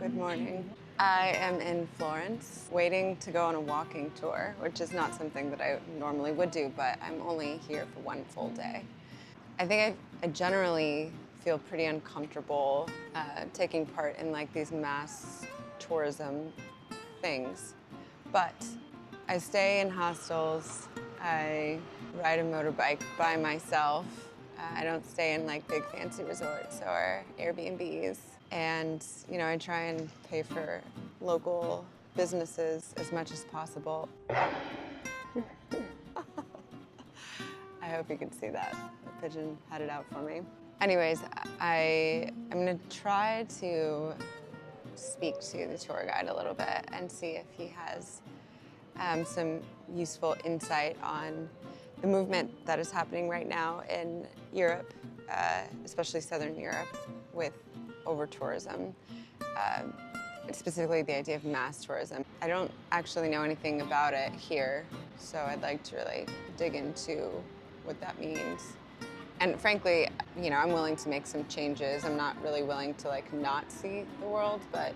Good morning. I am in Florence, waiting to go on a walking tour, which is not something that I normally would do, but I'm only here for one full day. I think I generally feel pretty uncomfortable taking part in like these mass tourism things, but I stay in hostels, I ride a motorbike by myself. I don't stay in like big fancy resorts or Airbnbs. And, I try and pay for local businesses as much as possible. I hope you can see that. The pigeon had it out for me. Anyways, I'm gonna try to speak to the tour guide a little bit and see if he has some useful insight on the movement that is happening right now in Europe, especially Southern Europe, with over-tourism, specifically the idea of mass tourism. I don't actually know anything about it here, so I'd like to really dig into what that means. And frankly, I'm willing to make some changes. I'm not really willing to not see the world, but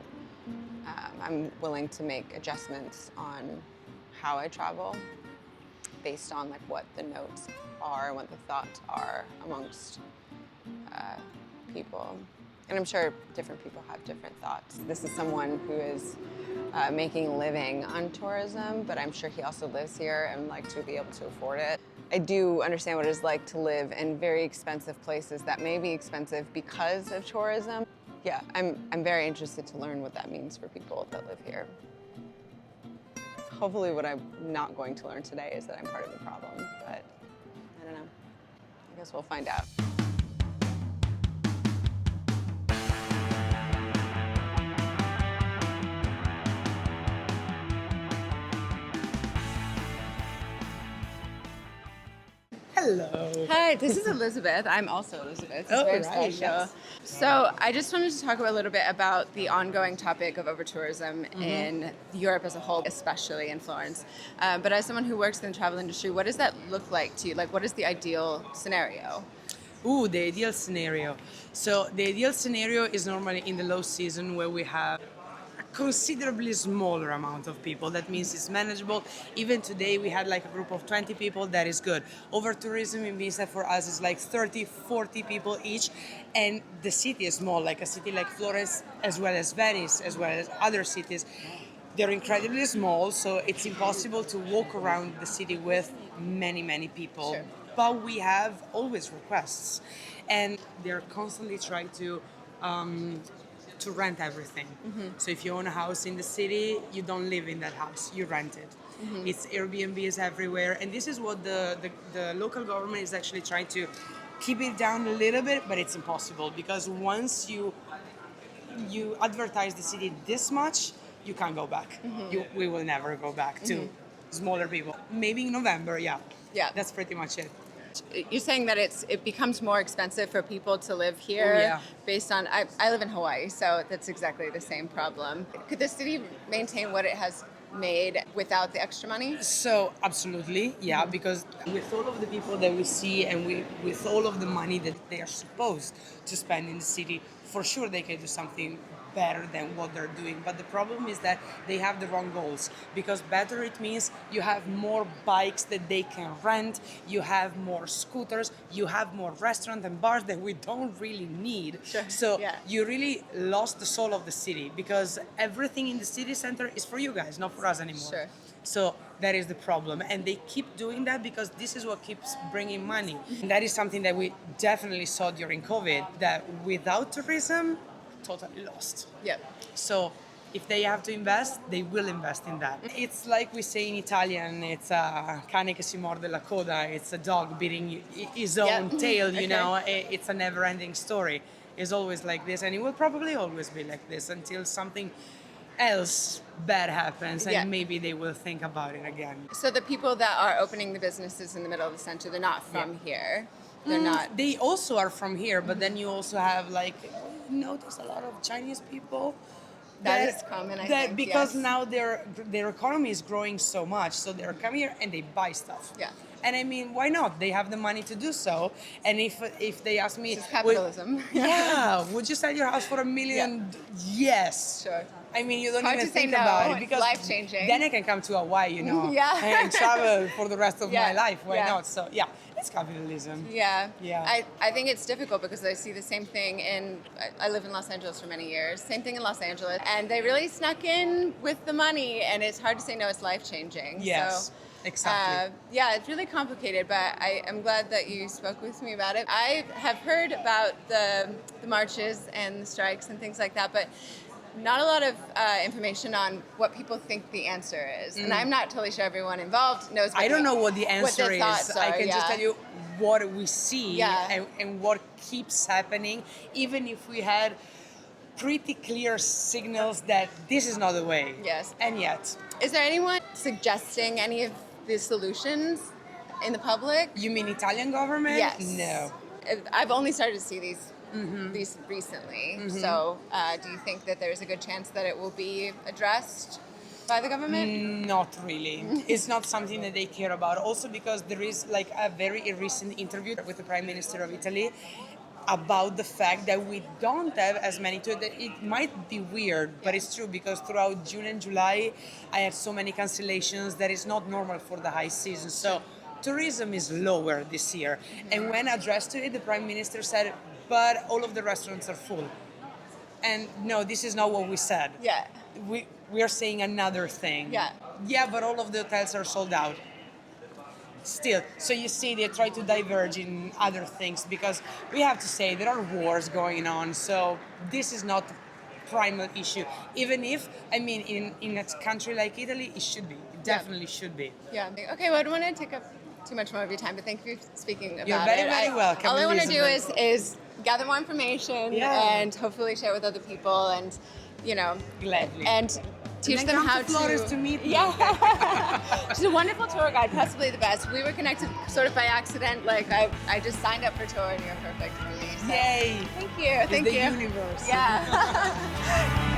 I'm willing to make adjustments on how I travel based on what the notes are and what the thoughts are amongst people. And I'm sure different people have different thoughts. This is someone who is making a living on tourism, but I'm sure he also lives here and to be able to afford it. I do understand what it's like to live in very expensive places that may be expensive because of tourism. Yeah, I'm very interested to learn what that means for people that live here. Hopefully what I'm not going to learn today is that I'm part of the problem, but I don't know. I guess we'll find out. Hello. Hi, this is Elizabeth. I'm also Elizabeth. It's Oh, very right, special. yes. So I just wanted to talk a little bit about the ongoing topic of over-tourism in Europe as a whole, especially in Florence. But as someone who works in the travel industry, what does that look like to you? What is the ideal scenario? Ooh, the ideal scenario. So the ideal scenario is normally in the low season where we have a considerably smaller amount of people. That means it's manageable. Even today we had a group of 20 people, that is good. Over tourism in Visa for us is 30, 40 people each. And the city is small, like a city like Florence, as well as Venice, as well as other cities. They're incredibly small, so it's impossible to walk around the city with many people. Sure. But we have always requests, and they're constantly trying to rent everything. So if you own a house in the city, you don't live in that house, you rent it. It's Airbnbs everywhere, and this is what the local government is actually trying to keep it down a little bit, but it's impossible because once you advertise the city this much, you can't go back. We will never go back to smaller people. Maybe in November, yeah. Yeah. That's pretty much it. You're saying that it becomes more expensive for people to live here based on, I live in Hawaii, so that's exactly the same problem. Could the city maintain what it has made without the extra money? So absolutely, yeah, because with all of the people that we see and with all of the money that they are supposed to spend in the city, for sure they can do something better than what they're doing. But the problem is that they have the wrong goals, because better it means you have more bikes that they can rent, you have more scooters, you have more restaurants and bars that we don't really need. Sure. So Yeah. you really lost the soul of the city, because everything in the city center is for you guys, not for us anymore. Sure. So that is the problem, and they keep doing that because this is what keeps bringing money. And that is something that we definitely saw during COVID, that without tourism, totally lost. Yeah. So if they have to invest, they will invest in that. It's like we say in Italian, it's a cane che si morde la coda, it's a dog beating his own tail, you know, it's a never-ending story. It's always like this, and it will probably always be like this until something else bad happens, and maybe they will think about it again. So the people that are opening the businesses in the middle of the center, they're not from here. They're not. They also are from here, but then you also have notice a lot of Chinese people. That is common, I think, because yes. now their economy is growing so much, so they're coming here and they buy stuff. Yeah. And I mean, why not? They have the money to do so. And if they ask me, It's capitalism. yeah, would you sell your house for $1 million? Yes. Sure. I mean, you don't Hard even to say think no. about it It's because life-changing. then I can come to Hawaii, you know, Yeah. and travel for the rest of Yeah. my life. Why Yeah. not? So yeah, it's capitalism. Yeah. Yeah. I think it's difficult because I see the same thing I live in Los Angeles for many years, same thing in Los Angeles, and they really snuck in with the money, and it's hard to say no, it's life-changing. Yes, So, exactly. yeah, it's really complicated, but I'm glad that you spoke with me about it. I have heard about the marches and the strikes and things like that, but not a lot of information on what people think the answer is. And I'm not totally sure everyone involved knows I don't know what the answer their is. thoughts I are, can just yeah. tell you what we see Yeah. and what keeps happening, even if we had pretty clear signals that this is not the way. Yes. And yet. Is there anyone suggesting any of the solutions in the public? You mean Italian government? Yes. No. I've only started to see these recently. Mm-hmm. So do you think that there's a good chance that it will be addressed by the government? Not really. It's not something that they care about. Also because there is like a very recent interview with the Prime Minister of Italy about the fact that we don't have as many tours. It might be weird, but it's true because throughout June and July, I had so many cancellations that is not normal for the high season. So tourism is lower this year. And when addressed to it, the Prime Minister said, but all of the restaurants are full. And no, this is not what we said. Yeah. We are saying another thing. Yeah. Yeah, but all of the hotels are sold out. Still, so you see they try to diverge in other things because we have to say there are wars going on, so this is not the primal issue. Even if, I mean, in a country like Italy, it should be. It definitely should be. Yeah. Okay, well, I don't want to take up too much more of your time, but thank you for speaking about it. You're very, very welcome, All I want to do Elisabetta. is gather more information Yeah. and hopefully share with other people and, you know, Gladly. and teach then them come how to Florence to meet me. Yeah. She's a wonderful tour guide, possibly the best. We were connected sort of by accident. Like I just signed up for a tour and you're perfect for me. So. Yay! Thank you. Thank It's you. the universe. Yeah.